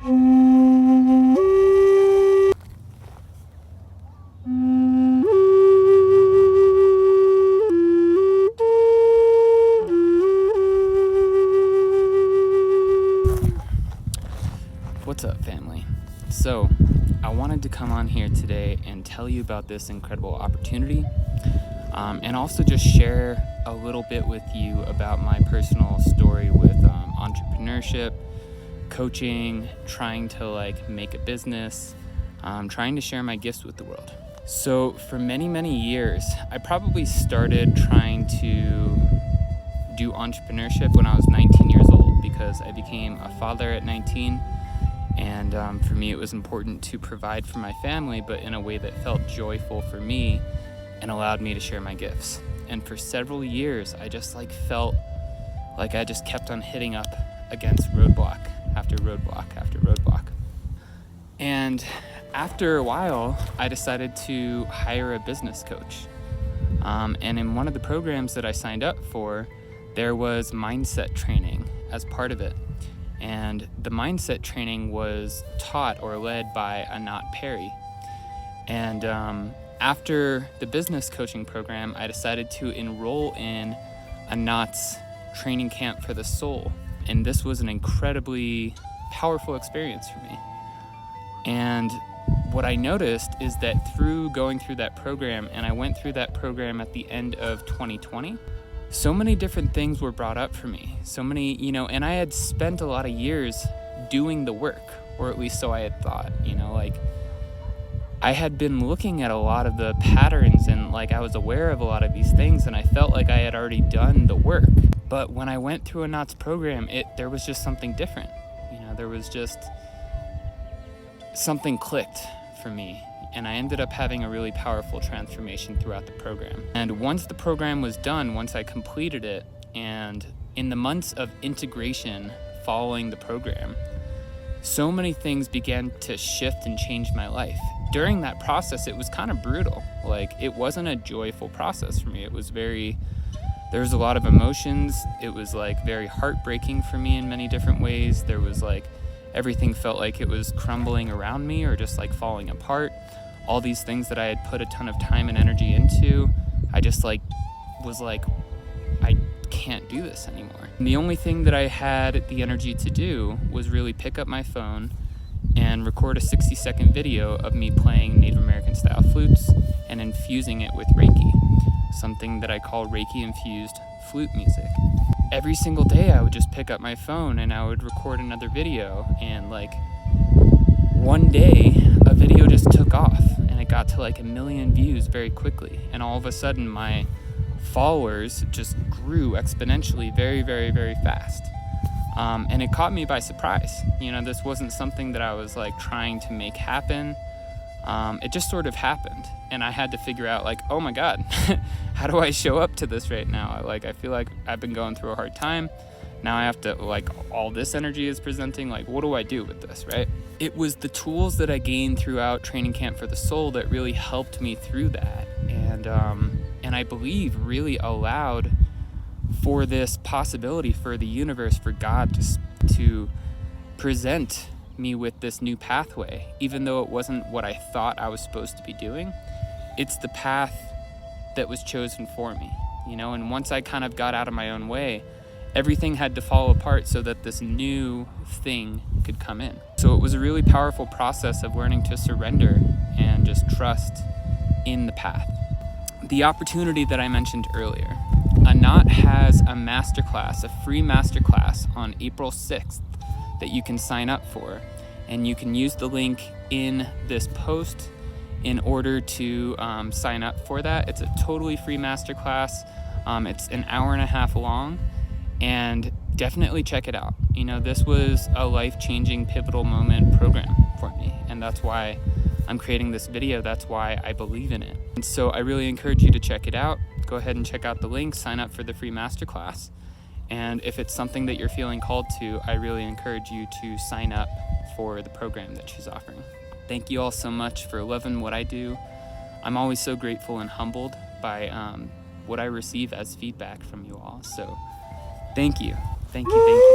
What's up, family? So I wanted to come on here today and tell you about this incredible opportunity, and also just share a little bit with you about my personal story with entrepreneurship, coaching, trying to make a business, trying to share my gifts with the world. So for many years, I probably started trying to do entrepreneurship when I was 19 years old, because I became a father at 19. And for me, it was important to provide for my family, but in a way that felt joyful for me and allowed me to share my gifts. And for several years, I just felt like I just kept on hitting up against roadblock after roadblock after roadblock. And after a while, I decided to hire a business coach. And in one of the programs that I signed up for, there was mindset training as part of it. And the mindset training was taught or led by Anat Perry. And after the business coaching program, I decided to enroll in Anat's training camp for the soul. And this was an incredibly powerful experience for me. And what I noticed is that through going through that program, and I went through that program at the end of 2020, so many different things were brought up for me. So many, and I had spent a lot of years doing the work, or at least so I had thought, I had been looking at a lot of the patterns and I was aware of a lot of these things, and I felt like I had already done the work. But when I went through Anat's program, there was just something different. There was just something clicked for me. And I ended up having a really powerful transformation throughout the program. And once the program was done, once I completed it, and in the months of integration following the program, so many things began to shift and change my life. During that process, it was kind of brutal. It wasn't a joyful process for me. It was there was a lot of emotions. It was very heartbreaking for me in many different ways. There was everything felt like it was crumbling around me or just falling apart. All these things that I had put a ton of time and energy into, I just was I can't do this anymore. And the only thing that I had the energy to do was really pick up my phone and record a 60-second video of me playing Native American style flutes and infusing it with Reiki, something that I call Reiki infused flute music. Every single day I would just pick up my phone and I would record another video, and one day a video just took off and it got to 1 million views very quickly, and all of a sudden my followers just grew exponentially very fast. And it caught me by surprise. This wasn't something that I was trying to make happen. It just sort of happened, and I had to figure out oh my God, how do I show up to this right now? I feel like I've been going through a hard time. Now I have to, all this energy is presenting, what do I do with this, right? It was the tools that I gained throughout Training Camp for the Soul that really helped me through that. And I believe really allowed for this possibility for the universe, for God to present me with this new pathway. Even though it wasn't what I thought I was supposed to be doing, it's the path that was chosen for me, and once I kind of got out of my own way, everything had to fall apart so that this new thing could come in. So it was a really powerful process of learning to surrender and just trust in the path. The opportunity that I mentioned earlier, Anat has a masterclass, a free masterclass on April 6th that you can sign up for, and you can use the link in this post in order to sign up for that. It's a totally free masterclass. It's an hour and a half long, and definitely check it out. This was a life-changing pivotal moment program for me, and that's why I'm creating this video. That's why I believe in it. And so I really encourage you to check it out. Go ahead and check out the link, sign up for the free masterclass. And if it's something that you're feeling called to, I really encourage you to sign up for the program that she's offering. Thank you all so much for loving what I do. I'm always so grateful and humbled by what I receive as feedback from you all. So thank you. Thank you.